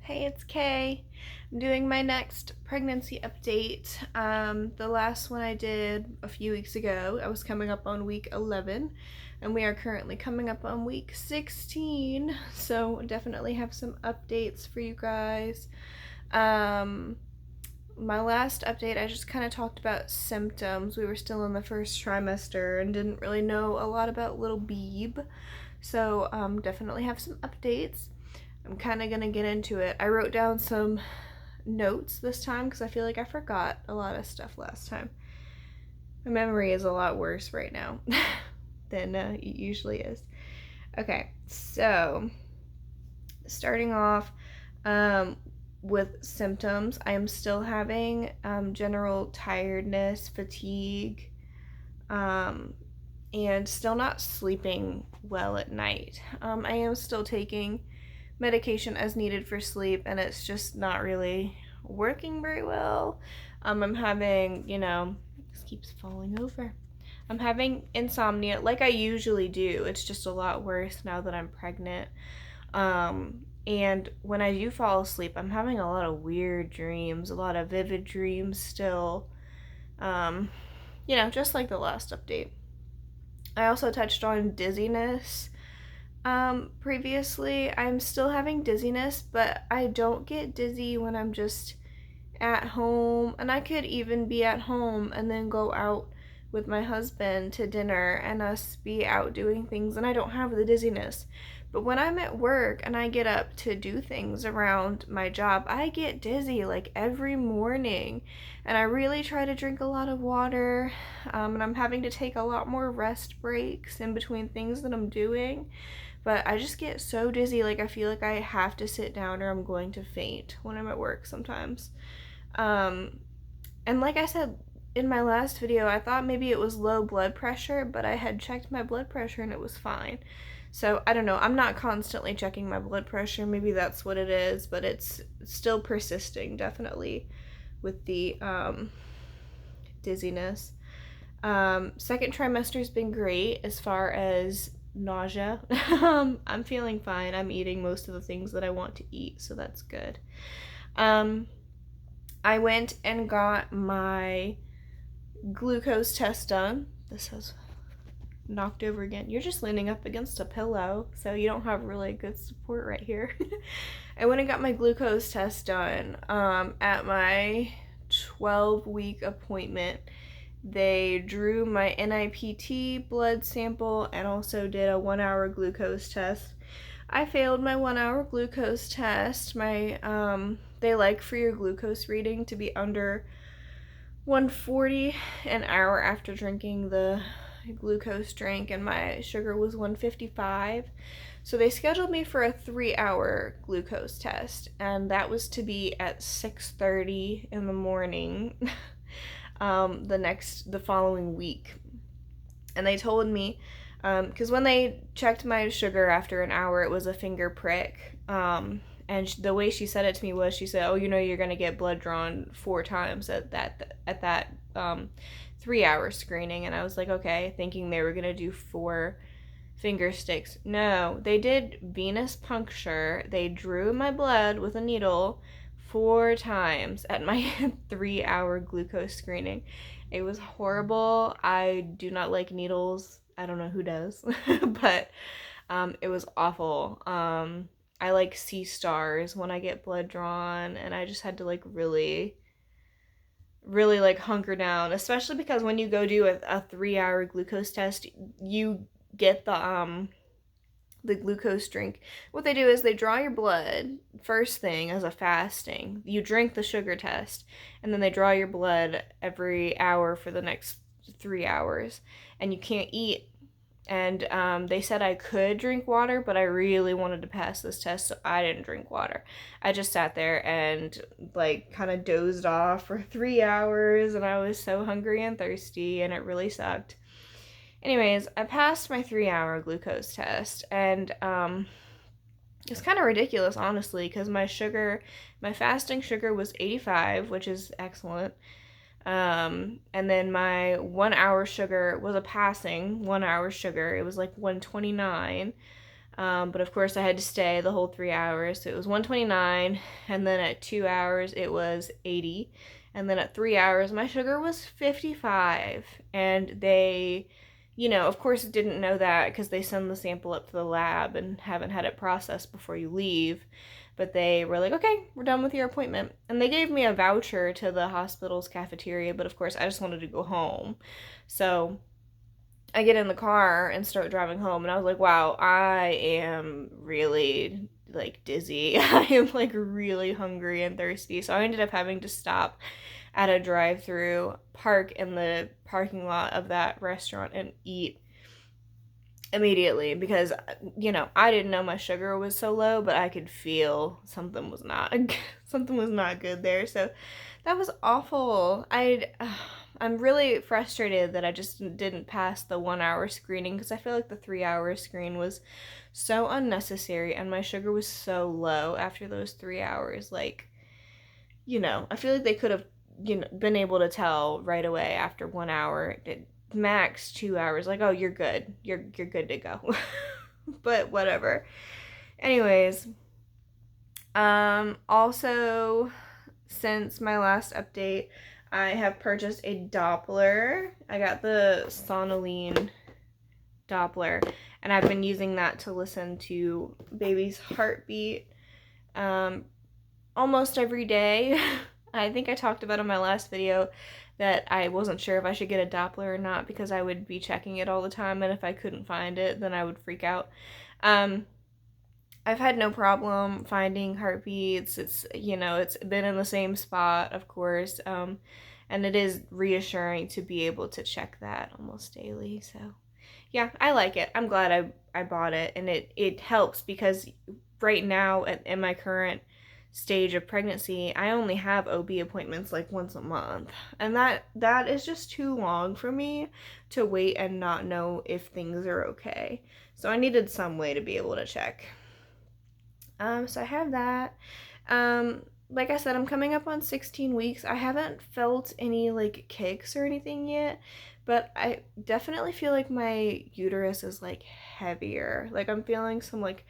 Hey, it's Kay. I'm doing my next pregnancy update. The last one I did a few weeks ago, I was coming up on week 11, and we are currently coming up on week 16, so definitely have some updates for you guys. Um, my last update, I just kind of talked about symptoms. We were still in the first trimester and didn't really know a lot about little Beeb, so definitely have some updates. I'm kind of gonna get into it. I wrote down some notes this time because I feel like I forgot a lot of stuff last time. My memory is a lot worse right now than it usually is. Okay, so starting off with symptoms, I am still having general tiredness, fatigue, and still not sleeping well at night. I am still taking medication as needed for sleep, and it's just not really working very well. I'm having, this keeps falling over. I'm having insomnia like I usually do. It's just a lot worse now that I'm pregnant. And when I do fall asleep, I'm having a lot of weird dreams, a lot of vivid dreams still. Um, just like the last update. I also touched on dizziness previously. I'm still having dizziness, but I don't get dizzy when I'm just at home, and I could even be at home and then go out with my husband to dinner and us be out doing things, and I don't have the dizziness. But when I'm at work and I get up to do things around my job, I get dizzy like every morning, and I really try to drink a lot of water, and I'm having to take a lot more rest breaks in between things that I'm doing. But I just get so dizzy, like I feel like I have to sit down or I'm going to faint when I'm at work sometimes. Um, and like I said in my last video, I thought maybe it was low blood pressure, but I had checked my blood pressure and it was fine. So I don't know. I'm not constantly checking my blood pressure. Maybe that's what it is, but it's still persisting, definitely, with the dizziness. Second trimester's been great as far as nausea. I'm feeling fine. I'm eating most of the things that I want to eat, so that's good. I went and got my glucose test done. This has knocked over again. You're just leaning up against a pillow, so you don't have really good support right here. I went and got my glucose test done at my 12-week appointment. They drew my NIPT blood sample and also did a 1-hour glucose test. I failed my 1-hour glucose test. They like for your glucose reading to be under 140 an hour after drinking the glucose drink, and my sugar was 155. So they scheduled me for a 3-hour glucose test, and that was to be at 6:30 in the morning the following week. And they told me, because when they checked my sugar after an hour, it was a finger prick. And the way she said it to me was, she said, "Oh, you're gonna get blood drawn 4 times at that 3-hour screening." And I was like, okay, thinking they were gonna do 4 finger sticks. No, they did venous puncture. They drew my blood with a needle 4 times at my 3-hour glucose screening. It was horrible. I do not like needles. I don't know who does, but it was awful. I like see stars when I get blood drawn, and I just had to really like hunker down, especially because when you go do a 3-hour glucose test, you get the glucose drink. What they do is they draw your blood first thing as a fasting. You drink the sugar test, and then they draw your blood every hour for the next 3 hours, and you can't eat. And they said I could drink water, but I really wanted to pass this test, so I didn't drink water. I just sat there and kind of dozed off for 3 hours, and I was so hungry and thirsty, and it really sucked. Anyways, I passed my 3-hour glucose test, and it's kind of ridiculous, honestly, because my fasting sugar was 85, which is excellent. And then my 1-hour sugar was a passing 1-hour sugar. It was like 129. But of course I had to stay the whole 3 hours. So it was 129, and then at 2 hours it was 80. And then at 3 hours my sugar was 55. And they, of course didn't know that because they send the sample up to the lab and haven't had it processed before you leave. But they were like, okay, we're done with your appointment. And they gave me a voucher to the hospital's cafeteria, but of course I just wanted to go home. So I get in the car and start driving home, and I was like, wow, I am really like dizzy. I am like really hungry and thirsty. So I ended up having to stop at a drive-through, park in the parking lot of that restaurant, and eat immediately because I didn't know my sugar was so low, but I could feel something was not something was not good there. So that was awful. I'm really frustrated that I just didn't pass the 1 hour screening because I feel like the 3 hour screen was so unnecessary and my sugar was so low after those 3 hours. Like, I feel like they could have been able to tell right away after 1 hour. Max 2 hours, like, oh, you're good, you're good to go. But whatever. Anyways, also, since my last update, I have purchased a Doppler. I got the Sonilene Doppler, and I've been using that to listen to baby's heartbeat almost every day. I think I talked about in my last video that I wasn't sure if I should get a Doppler or not because I would be checking it all the time, and if I couldn't find it, then I would freak out. I've had no problem finding heartbeats. It's been in the same spot, of course, and it is reassuring to be able to check that almost daily. So yeah, I like it. I'm glad I bought it, and it helps because right now in my current stage of pregnancy, I only have OB appointments like once a month, and that is just too long for me to wait and not know if things are okay. So I needed some way to be able to check. So I have that. Like I said, I'm coming up on 16 weeks. I haven't felt any like kicks or anything yet, but I definitely feel like my uterus is like heavier. Like I'm feeling some like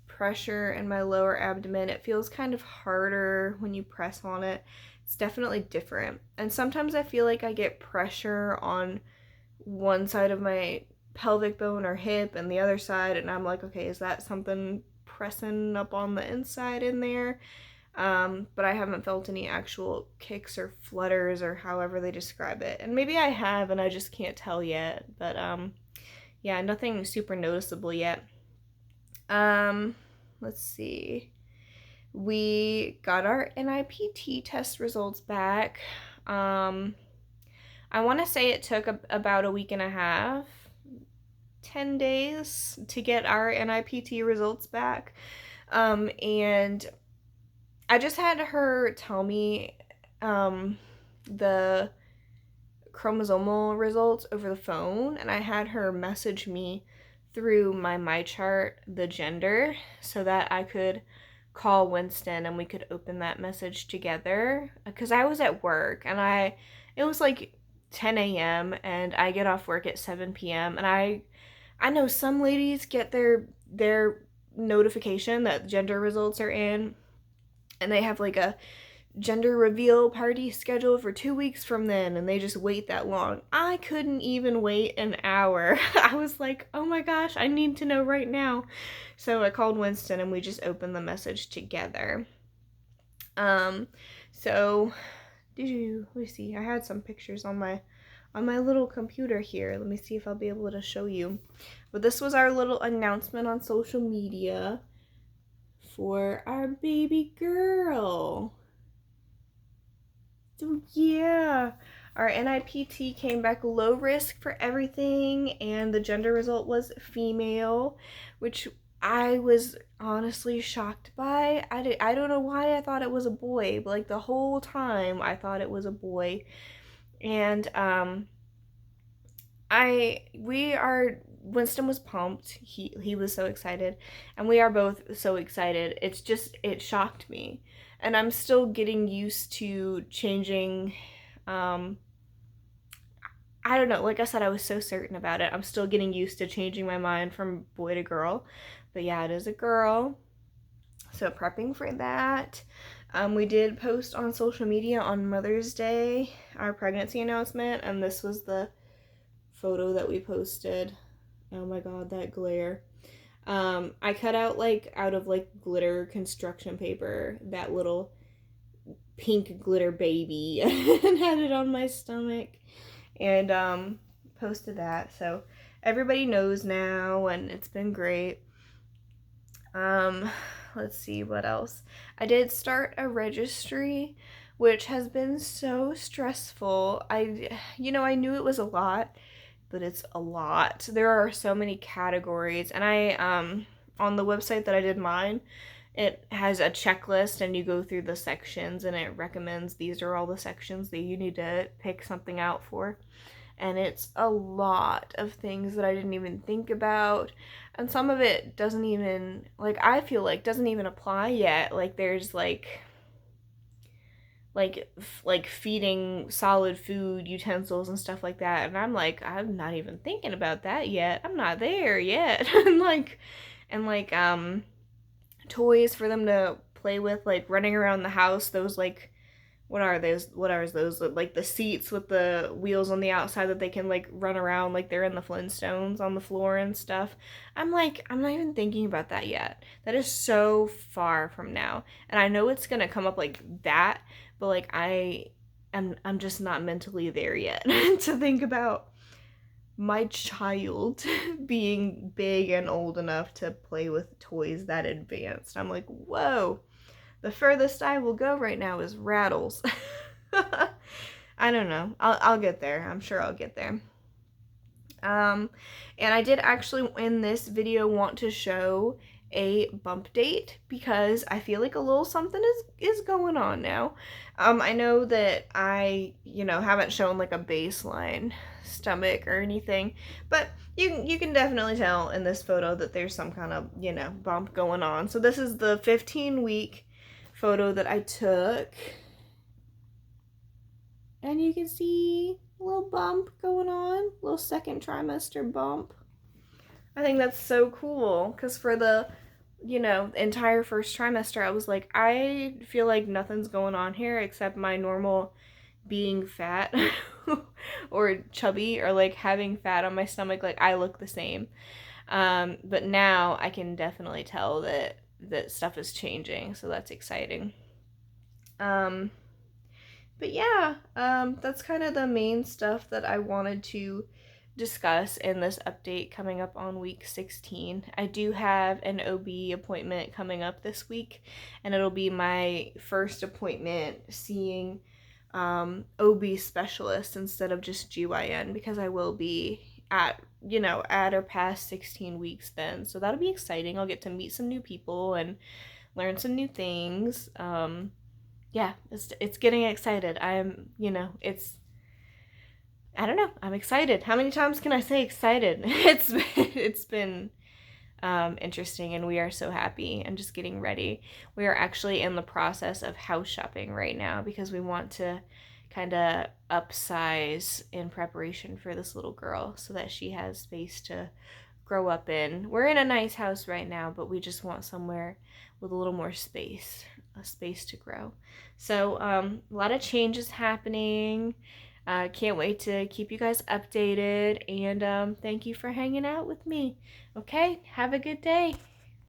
pressure in my lower abdomen. It feels kind of harder when you press on it. It's definitely different. And sometimes I feel like I get pressure on one side of my pelvic bone or hip and the other side, and I'm like, okay, is that something pressing up on the inside in there? But I haven't felt any actual kicks or flutters or however they describe it. And maybe I have and I just can't tell yet. But yeah, nothing super noticeable yet. Let's see. We got our NIPT test results back. I want to say it took about a week and a half, 10 days to get our NIPT results back. And I just had her tell me the chromosomal results over the phone, and I had her message me through my MyChart the gender so that I could call Winston and we could open that message together, because I was at work and it was like 10 a.m. and I get off work at 7 p.m. and I know some ladies get their notification that gender results are in, and they have like a gender reveal party scheduled for 2 weeks from then, and they just wait that long. I couldn't even wait an hour. I was like, oh my gosh, I need to know right now. So I called Winston and we just opened the message together. So let me see, I had some pictures on my little computer here. Let me see if I'll be able to show you. But this was our little announcement on social media for our baby girl. So yeah, our NIPT came back low risk for everything, and the gender result was female, which I was honestly shocked by. I don't know why I thought it was a boy, but like the whole time I thought it was a boy. And Winston was pumped. He was so excited, and we are both so excited. It shocked me. And I'm still getting used to changing, I don't know, like I said, I was so certain about it. I'm still getting used to changing my mind from boy to girl. But yeah, it is a girl. So prepping for that. We did post on social media on Mother's Day our pregnancy announcement, and this was the photo that we posted. Oh my god, that glare. I cut out out of glitter construction paper that little pink glitter baby and had it on my stomach, and posted that. So everybody knows now, and it's been great. Let's see what else. I did start a registry, which has been so stressful. I knew it was a lot, but it's a lot. There are so many categories, and I on the website that I did mine, it has a checklist, and you go through the sections, and it recommends these are all the sections that you need to pick something out for. And it's a lot of things that I didn't even think about, and some of it doesn't even, I feel like doesn't even apply yet. There's feeding solid food utensils and stuff like that, and I'm not even thinking about that yet. I'm not there yet. and toys for them to play with, running around the house. Those what are those? The seats with the wheels on the outside that they can run around like they're in the Flintstones on the floor and stuff. I'm not even thinking about that yet. That is so far from now. And I know it's gonna come up like that, but I'm just not mentally there yet to think about my child being big and old enough to play with toys that advanced. I'm like, whoa. The furthest I will go right now is rattles. I don't know. I'll get there. I'm sure I'll get there. And I did actually in this video want to show a bump date because I feel like a little something is going on now. I know that I, haven't shown a baseline stomach or anything, but you can definitely tell in this photo that there's some kind of, bump going on. So this is the 15-week photo that I took, and you can see a little bump going on, little second trimester bump. I think that's so cool because for the entire first trimester I was like, I feel like nothing's going on here except my normal being fat or chubby or having fat on my stomach. I look the same, but now I can definitely tell that stuff is changing, so that's exciting. But yeah, that's kind of the main stuff that I wanted to discuss in this update coming up on week 16. I do have an OB appointment coming up this week, and it'll be my first appointment seeing OB specialist instead of just GYN, because I will be at or past 16 weeks then. So that'll be exciting. I'll get to meet some new people and learn some new things. Yeah, it's getting excited. I don't know. I'm excited. How many times can I say excited? It's been interesting, and we are so happy and just getting ready. We are actually in the process of house shopping right now because we want to kind of upsize in preparation for this little girl so that she has space to grow up in. We're in a nice house right now, but we just want somewhere with a little more space, a space to grow. So a lot of changes happening. Can't wait to keep you guys updated, and thank you for hanging out with me. Okay, have a good day.